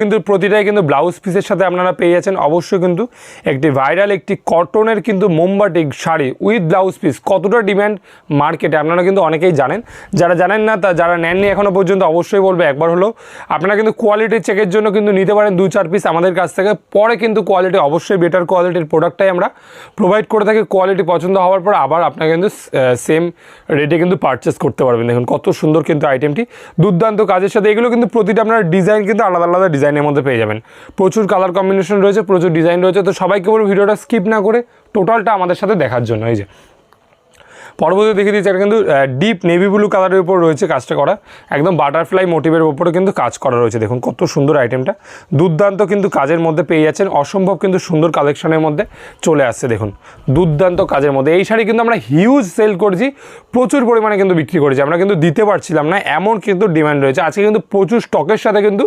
কিন্তু প্রতিটাই কিন্তু ব্লাউজ পিসের সাথে আপনারা পেয়ে যাচ্ছেন। অবশ্যই কিন্তু একটি ভাইরাল একটি কটনের কিন্তু মোমবাটিক শাড়ি উইথ ব্লাউজ পিস কতটা ডিম্যান্ড মার্কেটে আপনারা কিন্তু অনেকেই জানেন। যারা জানেন না, তা যারা নেননি এখনও পর্যন্ত অবশ্যই বলবে একবার হলো আপনারা কিন্তু কোয়ালিটি চেকের জন্য কিন্তু নিতে পারেন 2-4 পিস আমাদের কাছ থেকে। পরে কিন্তু কোয়ালিটি অবশ্যই বেটার কোয়ালিটির প্রোডাক্টটাই আমরা প্রোভাইড করে থাকি। কোয়ালিটি পছন্দ হওয়ার পর আবার আপনারা কিন্তু সেম রেটে কিন্তু পারচেস করতে পারবেন। দেখুন কত সুন্দর কিন্তু আইটেমটি, দুর্দান্ত কাজের সাথে। এগুলো কিন্তু প্রতিটা আপনার ডিজাইন কিন্তু আলাদা আলাদা ডিজাইনের মধ্যে পেয়ে যাবেন। প্রচুর কালার কম্বিনেশন রয়েছে, প্রচুর ডিজাইন রয়েছে। তো সবাইকে বলবো ভিডিওটা স্কিপ না করে টোটালটা আমাদের সাথে দেখার জন্য। এই যে পরবর্তী দেখিয়ে দিচ্ছি, এটা কিন্তু ডিপ নেভি ব্লু কালারের উপর রয়েছে কাজটা করা, একদম বাটারফ্লাই মোটিভের উপরে কিন্তু কাজ করা রয়েছে। দেখুন কত সুন্দর আইটেমটা, দুর্দান্ত কিন্তু কাজের মধ্যে পেয়ে যাচ্ছেন। অসম্ভব কিন্তু সুন্দর কালেকশনের মধ্যে চলে আসছে। দেখুন দুর্দান্ত কাজের মধ্যে এই শাড়ি কিন্তু আমরা হিউজ সেল করেছি, প্রচুর পরিমাণে কিন্তু বিক্রি করেছি। আমরা কিন্তু দিতে পারছিলাম না, এমন কিন্তু ডিমান্ড রয়েছে। আজকে কিন্তু প্রচুর স্টকের সাথে কিন্তু